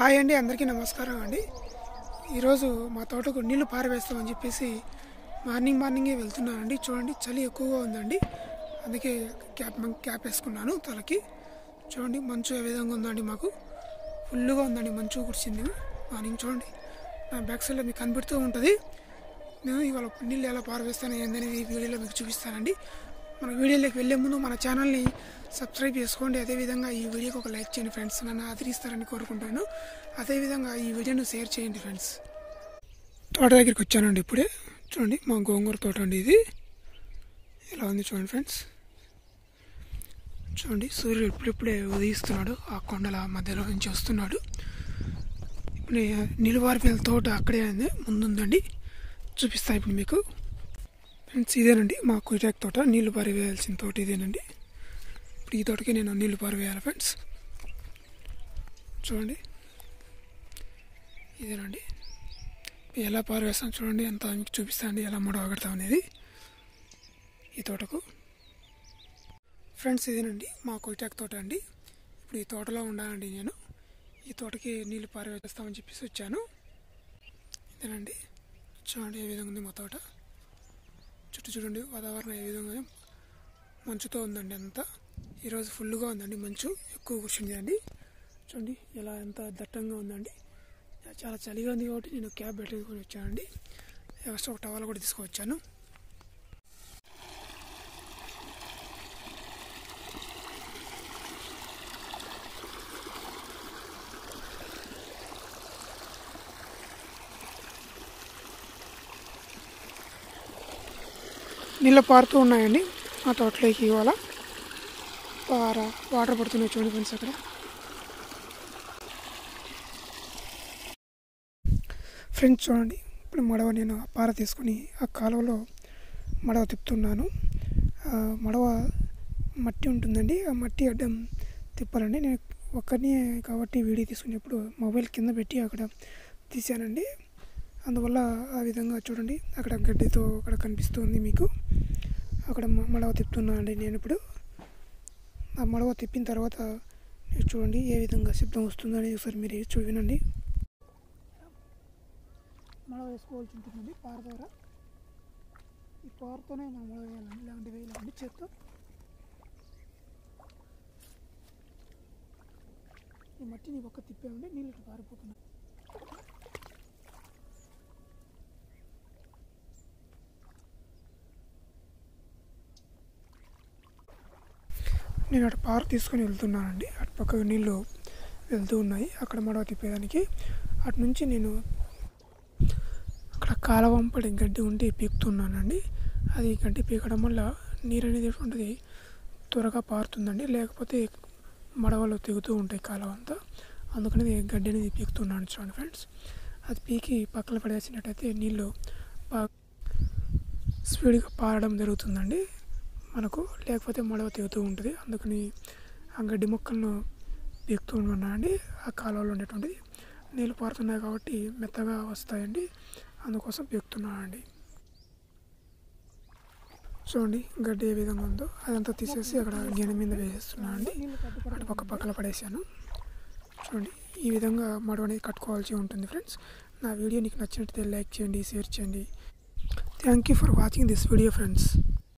Hi అండి, అందరికీ నమస్కారం అండి. ఈరోజు మా తోటకు నీళ్లు పారవేస్తామని చెప్పేసి మార్నింగే వెళ్తున్నానండి. చూడండి, చలి ఎక్కువగా ఉందండి, అందుకే క్యాప్ వేసుకున్నాను తలకి. చూడండి, మంచు ఏ విధంగా ఉందండి, మాకు ఫుల్గా ఉందండి, మంచు కురిసింది మార్నింగ్. చూడండి, నా బ్యాక్ సైడ్లో మీకు కనిపెడుతూ ఉంటుంది. నేను ఇవాళ నీళ్ళు ఎలా పారవేస్తాను ఏందనేది ఈ వీడియోలో మీకు చూపిస్తానండి. మన వీడియోలోకి వెళ్ళే ముందు మన ఛానల్ని సబ్స్క్రైబ్ చేసుకోండి. అదేవిధంగా ఈ వీడియోకి ఒక లైక్ చేయండి ఫ్రెండ్స్, నన్ను ఆదరిస్తారని కోరుకుంటాను. అదేవిధంగా ఈ వీడియోను షేర్ చేయండి ఫ్రెండ్స్. తోట దగ్గరికి వచ్చానండి ఇప్పుడే. చూడండి, మా గోంగూర తోట అండి ఇది. ఎలా ఉంది చూడండి ఫ్రెండ్స్. చూడండి, సూర్యుడు ఇప్పుడిప్పుడే ఉదయిస్తున్నాడు, ఆ కొండల మధ్యలో నుంచి వస్తున్నాడు. ఇప్పుడు నిలువారిపల్లి తోట అక్కడే ముందుందండి, చూపిస్తా ఇప్పుడు మీకు ఫ్రెండ్స్. ఇదేనండి మా కుయిటాక్ తోట, నీళ్లు పారవేయాల్సిన తోట ఇదేనండి. ఇప్పుడు ఈ తోటకి నేను నీళ్లు పారవేయాలి ఫ్రెండ్స్. చూడండి, ఇదేనండి ఎలా పారవేస్తాను చూడండి, అంతా మీకు చూపిస్తానండి ఎలా మొడవగడతాం అనేది ఈ తోటకు ఫ్రెండ్స్. ఇదేనండి మా కుయిటాక్ తోట అండి. ఇప్పుడు ఈ తోటలో ఉండాలండి నేను. ఈ తోటకి నీళ్లు పారవేస్తామని చెప్పేసి వచ్చాను. ఇదేనండి, చూడండి ఏ విధంగా ఉంది మా తోట. చుట్టూ చూడండి, వాతావరణం ఏ విధంగా మంచుతో ఉందండి అంతా. ఈరోజు ఫుల్గా ఉందండి, మంచు ఎక్కువ కూర్చుంది అండి. చూడండి ఎలా ఎంత దట్టంగా ఉందండి. చాలా చలిగా ఉంది కాబట్టి నేను క్యాబ్ పెట్టుకొని వచ్చానండి. ఎక్స్ట్రా ఒక టవల్ కూడా తీసుకువచ్చాను. నీళ్ళు పారుతూ ఉన్నాయండి మా తోటలోకి. ఇవాళ వాటర్ పడుతున్నాయి చూడండి ఫ్రెండ్స్. అక్కడ ఫ్రెండ్స్ చూడండి, ఇప్పుడు మడవ నేను పార తీసుకొని ఆ కాలువలో మడవ తిప్పుతున్నాను. మడవ మట్టి ఉంటుందండి, ఆ మట్టి అడ్డం తిప్పాలండి. నేను ఒక్కరిని కాబట్టి వీడియో తీసుకునేప్పుడు మొబైల్ కింద పెట్టి అక్కడ తీసానండి. అందువల్ల ఆ విధంగా చూడండి, అక్కడ గడ్డితో అక్కడ కనిపిస్తుంది మీకు. అక్కడ మడవ తిప్పుతున్నానండి నేను ఇప్పుడు. ఆ మడవ తిప్పిన తర్వాత చూడండి ఏ విధంగా శబ్దం వస్తుందని ఒకసారి మీరు వినండి. మడవ వేసుకోవాల్సి ఉంటుందండి పార ద్వారా. ఈ పారతోనే మనం మడవ వేయాలండి, ఇలాంటివి వేయాలండి చేత్తో. ఈ మట్టిని ఒక్క తిప్పామండి, నీళ్ళు ఇట్లా పారిపోతున్నాయి. నేను అటు పార తీసుకొని వెళ్తున్నానండి. అటు పక్కకు నీళ్ళు వెళ్తూ ఉన్నాయి అక్కడ మడవ తిప్పేదానికి. అటు నుంచి నేను అక్కడ కాలవంపడి గడ్డి ఉండి పీకుతున్నానండి. అది గడ్డి పీకడం వల్ల నీరు అనేది ఉంటుంది త్వరగా పారుతుందండి, లేకపోతే మడవలు తెగుతూ ఉంటాయి కాలువ అంతా. అందుకని గడ్డి అనేది పీకుతున్నాను చూడండి ఫ్రెండ్స్. అది పీకి పక్కన పడేసినట్టయితే నీళ్ళు స్పీడ్గా పారడం జరుగుతుందండి మనకు, లేకపోతే మడవ తెగుతూ ఉంటుంది. అందుకని ఆ గడ్డి మొక్కలను పీకుతూ ఉన్నానండి. ఆ కాలువలో ఉండేటువంటిది నీళ్ళు పారుతున్నాయి కాబట్టి మెత్తగా వస్తాయండి, అందుకోసం పీకుతున్నానండి. చూడండి గడ్డి ఏ విధంగా ఉందో అదంతా తీసేసి అక్కడ గిన్నె మీద వేసేస్తున్నానండి. అటు పక్కన పడేసాను. చూడండి ఈ విధంగా మడవ అనేది కట్టుకోవాల్సి ఉంటుంది ఫ్రెండ్స్. నా వీడియో నీకు నచ్చినట్లయితే లైక్ చేయండి, షేర్ చేయండి. Thank you for watching this video friends.